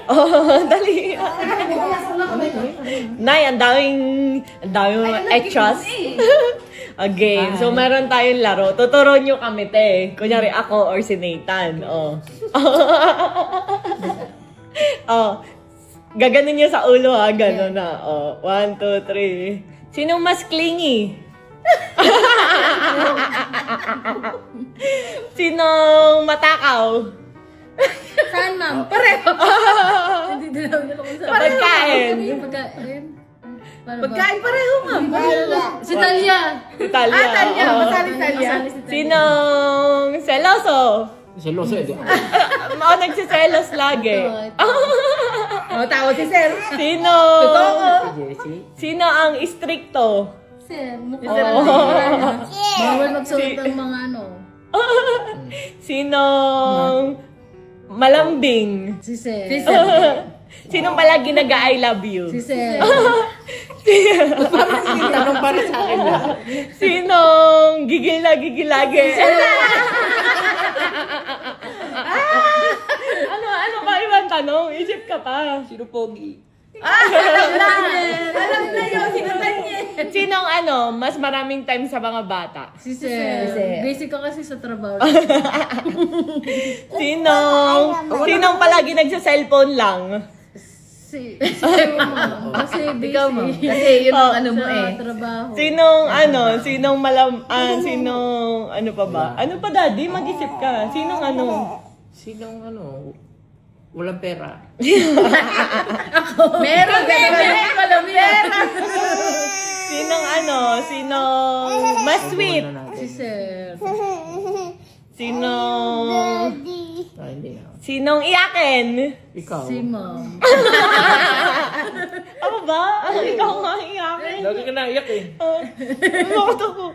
Oh, dali. Nay, ang daming extras. A game. So, meron tayong laro. Tuturo nyo kami, te. Kunyari ako or si Nathan. Oh. Oh. Gaganon niya sa ulo, ha? Ganon na. Oh. 1, 2, 3. Sino mas clingy? Sinong matakaw? Saan, ma'am? Pareho. Hindi din ako nila kung Sa pagkain. Pagkain. Pagkain pareho, ma'am. Si Talia. Italia. Talia, Oo. masali Talia. Sinong seloso? Seloso eh. Mga nagsiselos lagi. Oh, tawag si Sir. Sino? Totoo. Jessie. Sino ang istrikto? Sir, mukha Oh. bawal magsuot ng mga ano. Sinong malambing? Si Sir. Si Sir. Sinong palagi nag-I love you? Si Sir. Tanong para sa akin lang. Sinong gigil na gigil lagi? Ano ba ibang tanong? Isip ka pa. Sino pogi? Alam na yun, sinutan niya. Sinong mas maraming time sa mga bata? Si Sir. Si Sir. Basic ko kasi sa trabaho. Sinong palagi nagsa-cellphone lang? Si Sir, ma'am. Kasi busy. Ikaw, ma'am. Kasi yun ang ano mo Sa eh. trabaho. Sinong ano pa ba? Ano pa, Daddy? Mag-isip ka. Sinong ano? Sinong walang pera? Meron, meron. Sinong mas sweet? Si Sir. Hindi na. Sinong iyakin? Ikaw. Si Ma'am. Ako ba? Ikaw nga iyakin. Lagi ka naiyak eh. Bakit ako?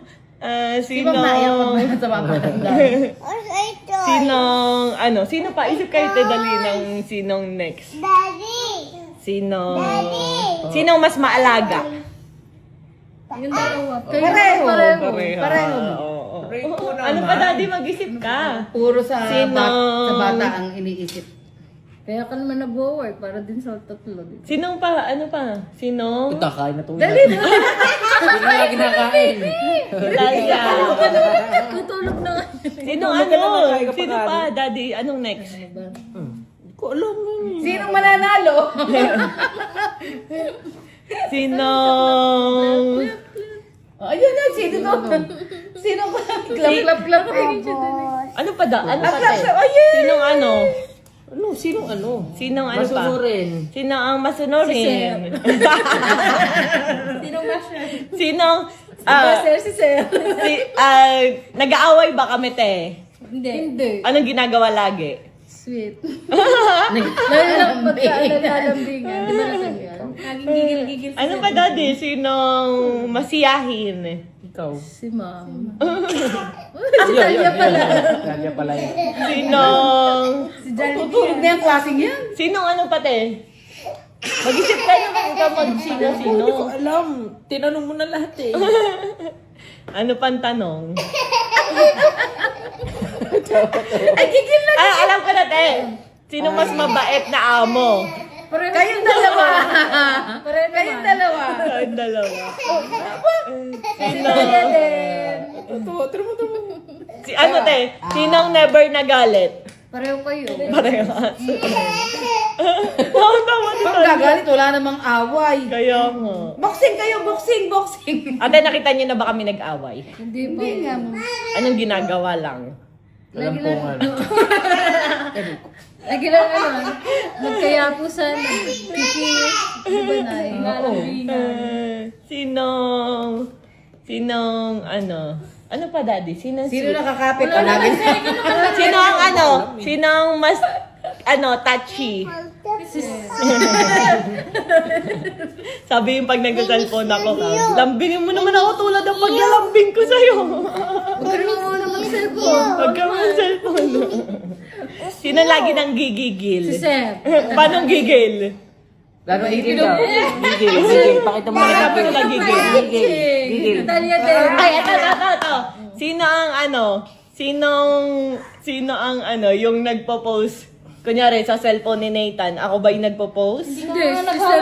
Di ba naiyak mo sa papatanda? Sino pa? Isip kayo dali ng sinong next. Sinong mas maalaga? Yung dalawa. Pareho. Pareho. Oo. Ano pa, Daddy? Mag-isip ka. Puro sa Sino? sa bata ang iniisip. Kaya ka naman nag-work para din sa tatlo. Sinong pa? Ano pa? Sinong? Ito, kain na to. Dali mo! Hindi na lagi nakain. Talia. Tutulog na nga. Sinong Sino pa, Daddy? Anong next? Hindi ko alam. Sinong mananalo? Sinong... Ayun na, sino to? Sino ko? Klap. Ano pa da? Ano pa, Klap, te? ayun! Sinong ano? Sinong ano pa? Masunurin. Sino ang masunurin? Sinong masya? Sinong... Sir, si Sir. nag-aaway ba kami, te? Hindi. Anong ginagawa lagi? Sweet. Lalo lang pagka nalalambingan. Di ba nasan yan? Laging gigil-gigil. Ano pa, Daddy? Sinong masiyahin? Ikaw. Si Ma'am. Si Talia pala. Talia pala yun. Sinong... Si Jollibee. Tutulog na yung klaseng yan. Sinong ano pa, te? Mag-isip kayo kung ikaw mag-sino-sino. Hindi ko alam. Tinanong mo na lahat eh. Ano pang tanong? Ay, gigil na. Alam ko na, te. Sino mas mabait na amo? Kayong dalawa. Pareho Kayong naman. dalawa. Ang dalawa. Sino? Tumo. Ano, te? Sinong never nagalit? Pareho kayo. Pareho. Oo, tama ni Pag Tanya. gagalit, wala namang away. Kaya nga. Boxing kayo, boxing. Ate, nakita niyo na ba kami nag-away? Hindi pa. Hindi nga, ma'am. Anong ginagawa lang? Alam ko nga. Lagi lang magkayapusan, kikis, di ba na? Nalambingan. Sinong ano pa, Daddy? Sino nakakapit? Palagi. Sinong mas, touchy? Sabi yung pag nag-cellphone ako, lambingin mo naman ako tulad ng paglalambing ko sa'yo. Huwag ka naman muna mag-cellphone. Huwag ka mag-cellphone. Sino lagi nang gigigil? Si Sir. Paano gigil? Lalo gigil daw. Gigil. Pakita mo na Paano ka gigil? Gigil. Talia din. Ay, ito. Sino ang sino ang yung nagpo-post kunyari sa cellphone ni Nathan, ako ba yung nagpo-post? Hindi, si Sir.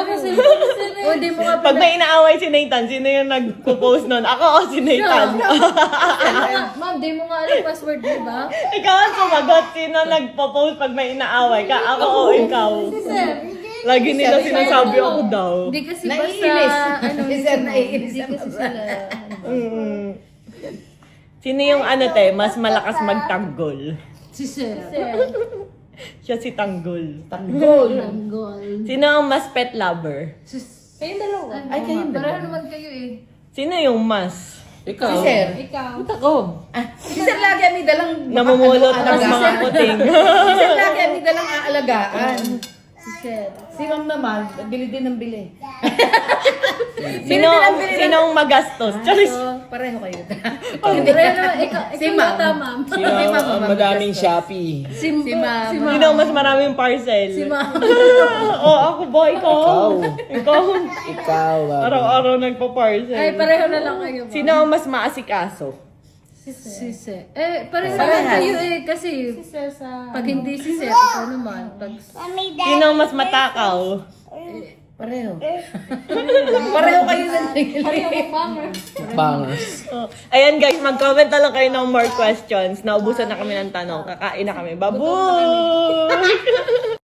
O, hindi mo nga Pag may inaaway si Nathan, sino yung nagpo-post nun? Ako o si Nathan? Ma'am, di mo nga alam password, di ba? Ikaw ang sumagot. Sino nagpo-post pag may inaaway ka? Ako o ikaw? Si Sir. Lagi nila sinasabi ako daw. Hindi kasi basta, Naiinis. ano, Si Sir naiinis hindi kasi sila. Sino yung mas malakas magtanggol? Si Sir. Siya si Tanggol. Tanggol. Tanggol. Sino ang mas pet lover? Kayong dalawa. Ay, kayong dalawa. Pareho naman kayo eh. Sino yung mas? Ikaw. Si Sir. Ikaw. Ako. Si Sir lagi may dalang Namumulot ng alagaan. mga puting. Si Sir lagi may dalang aalagaan. Si Sir. Si Ma'am naman, bili din ng bili. Sino ang magastos? Charis. Pareho kayo. Pareho naman, ikaw Si yata, Ma'am. ma'am. Sino ang madaming Shopee? Si Ma'am. Sino ang mas maraming parcel? Si Ma'am. Ako ba? Ikaw. Ikaw. Ikaw. Araw-araw nagpa-parcel. Ay, pareho na lang kayo. Sino ang mas maasikaso? Si Sir. Pareho naman kayo eh. Kasi, pag hindi si Sir, ikaw naman. Pag, Sino ang mas matakaw? Pareho. Pareho kayo sa Bangers. Ayan guys, mag-comment na lang kayo ng more questions. Naubusan na kami ng tanong. Kakain na kami. Baboy!